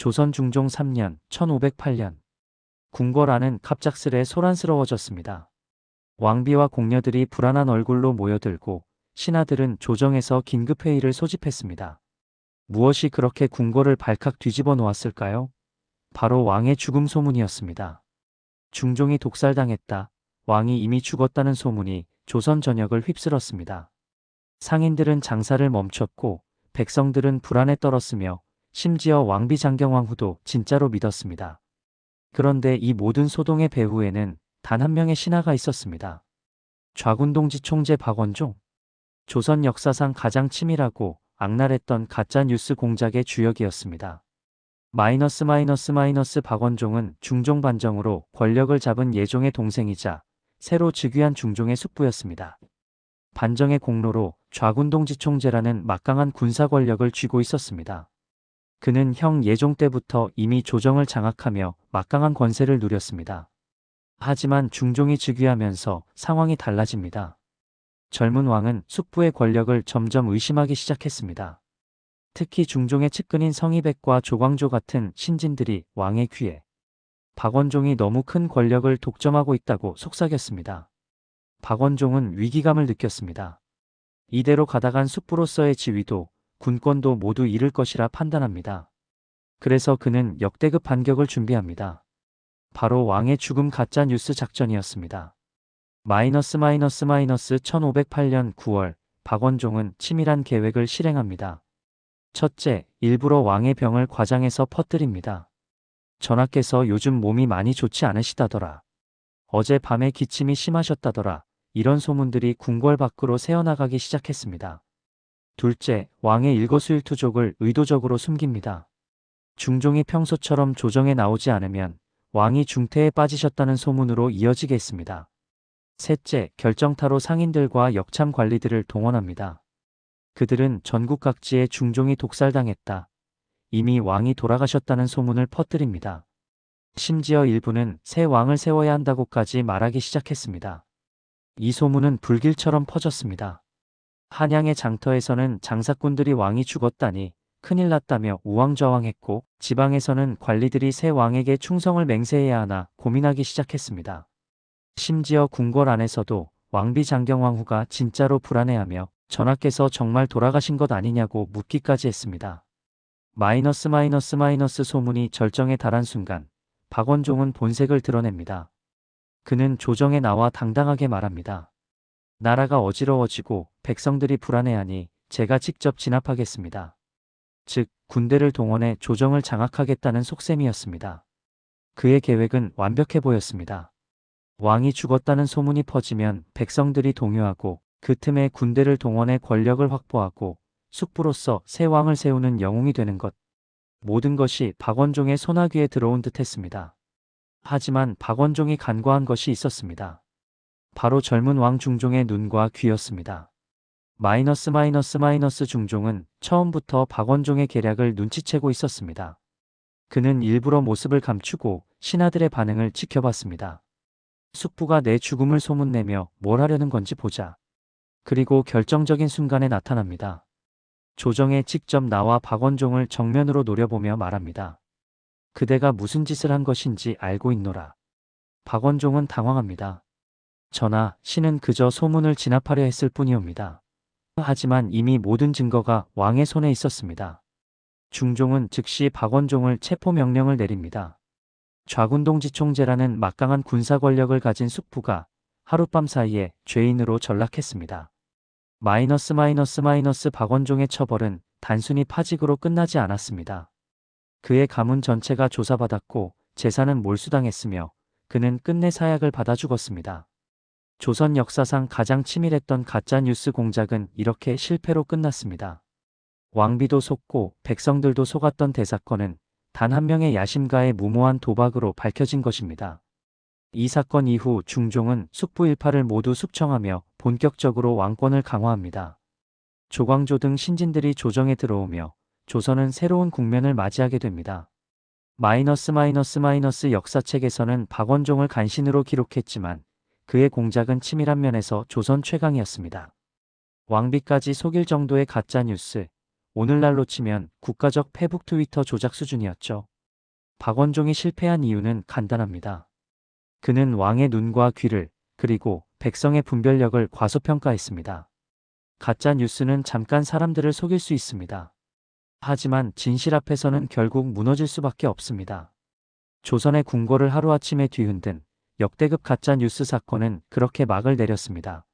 조선 중종 3년 1508년 궁궐안은 갑작스레 소란스러워졌습니다. 왕비와 공녀들이 불안한 얼굴로 모여들고 신하들은 조정에서 긴급회의를 소집했습니다. 무엇이 그렇게 궁궐을 발칵 뒤집어 놓았을까요? 바로 왕의 죽음 소문이었습니다. 중종이 독살당했다. 왕이 이미 죽었다는 소문이 조선 전역을 휩쓸었습니다. 상인들은 장사를 멈췄고 백성들은 불안에 떨었으며 심지어 왕비 장경왕후도 진짜로 믿었습니다. 그런데 이 모든 소동의 배후에는 단 한 명의 신하가 있었습니다. 좌군동지 총재 박원종. 조선 역사상 가장 치밀하고 악랄했던 가짜 뉴스 공작의 주역이었습니다. 박원종은 중종 반정으로 권력을 잡은 예종의 동생이자 새로 즉위한 중종의 숙부였습니다. 반정의 공로로 좌군동지 총재라는 막강한 군사 권력을 쥐고 있었습니다. 그는 형 예종 때부터 이미 조정을 장악하며 막강한 권세를 누렸습니다. 하지만 중종이 즉위하면서 상황이 달라집니다. 젊은 왕은 숙부의 권력을 점점 의심하기 시작했습니다. 특히 중종의 측근인 성희백과 조광조 같은 신진들이 왕의 귀에 박원종이 너무 큰 권력을 독점하고 있다고 속삭였습니다. 박원종은 위기감을 느꼈습니다. 이대로 가다간 숙부로서의 지위도 군권도 모두 잃을 것이라 판단합니다. 그래서 그는 역대급 반격을 준비합니다. 바로 왕의 죽음 가짜 뉴스 작전이었습니다. 1508년 9월 박원종은 치밀한 계획을 실행합니다. 첫째, 일부러 왕의 병을 과장해서 퍼뜨립니다. 전하께서 요즘 몸이 많이 좋지 않으시다더라. 어제 밤에 기침이 심하셨다더라. 이런 소문들이 궁궐 밖으로 새어나가기 시작했습니다. 둘째, 왕의 일거수일투족을 의도적으로 숨깁니다. 중종이 평소처럼 조정에 나오지 않으면 왕이 중태에 빠지셨다는 소문으로 이어지게 했습니다. 셋째, 결정타로 상인들과 역참 관리들을 동원합니다. 그들은 전국 각지에 중종이 독살당했다. 이미 왕이 돌아가셨다는 소문을 퍼뜨립니다. 심지어 일부는 새 왕을 세워야 한다고까지 말하기 시작했습니다. 이 소문은 불길처럼 퍼졌습니다. 한양의 장터에서는 장사꾼들이 왕이 죽었다니 큰일 났다며 우왕좌왕했고 지방에서는 관리들이 새 왕에게 충성을 맹세해야 하나 고민하기 시작했습니다. 심지어 궁궐 안에서도 왕비 장경왕후가 진짜로 불안해하며 전하께서 정말 돌아가신 것 아니냐고 묻기까지 했습니다. 소문이 절정에 달한 순간 박원종은 본색을 드러냅니다. 그는 조정에 나와 당당하게 말합니다. 나라가 어지러워지고 백성들이 불안해하니 제가 직접 진압하겠습니다. 즉 군대를 동원해 조정을 장악하겠다는 속셈이었습니다. 그의 계획은 완벽해 보였습니다. 왕이 죽었다는 소문이 퍼지면 백성들이 동요하고 그 틈에 군대를 동원해 권력을 확보하고 숙부로서 새 왕을 세우는 영웅이 되는 것. 모든 것이 박원종의 손아귀에 들어온 듯 했습니다. 하지만 박원종이 간과한 것이 있었습니다. 바로 젊은 왕 중종의 눈과 귀였습니다. 중종은 처음부터 박원종의 계략을 눈치채고 있었습니다. 그는 일부러 모습을 감추고 신하들의 반응을 지켜봤습니다. 숙부가 내 죽음을 소문내며 뭘 하려는 건지 보자. 그리고 결정적인 순간에 나타납니다. 조정에 직접 나와 박원종을 정면으로 노려보며 말합니다. 그대가 무슨 짓을 한 것인지 알고 있노라. 박원종은 당황합니다. 전하, 신은 그저 소문을 진압하려 했을 뿐이옵니다. 하지만 이미 모든 증거가 왕의 손에 있었습니다. 중종은 즉시 박원종을 체포 명령을 내립니다. 좌군동지 총재라는 막강한 군사 권력을 가진 숙부가 하룻밤 사이에 죄인으로 전락했습니다. 박원종의 처벌은 단순히 파직으로 끝나지 않았습니다. 그의 가문 전체가 조사받았고 재산은 몰수당했으며 그는 끝내 사약을 받아 죽었습니다. 조선 역사상 가장 치밀했던 가짜뉴스 공작은 이렇게 실패로 끝났습니다. 왕비도 속고 백성들도 속았던 대사건은 단 한 명의 야심가의 무모한 도박으로 밝혀진 것입니다. 이 사건 이후 중종은 숙부 일파를 모두 숙청하며 본격적으로 왕권을 강화합니다. 조광조 등 신진들이 조정에 들어오며 조선은 새로운 국면을 맞이하게 됩니다. 역사책에서는 박원종을 간신으로 기록했지만 그의 공작은 치밀한 면에서 조선 최강이었습니다. 왕비까지 속일 정도의 가짜뉴스, 오늘날로 치면 국가적 페북 트위터 조작 수준이었죠. 박원종이 실패한 이유는 간단합니다. 그는 왕의 눈과 귀를, 그리고 백성의 분별력을 과소평가했습니다. 가짜 뉴스는 잠깐 사람들을 속일 수 있습니다. 하지만 진실 앞에서는 결국 무너질 수밖에 없습니다. 조선의 궁궐을 하루아침에 뒤흔든 역대급 가짜 뉴스 사건은 그렇게 막을 내렸습니다.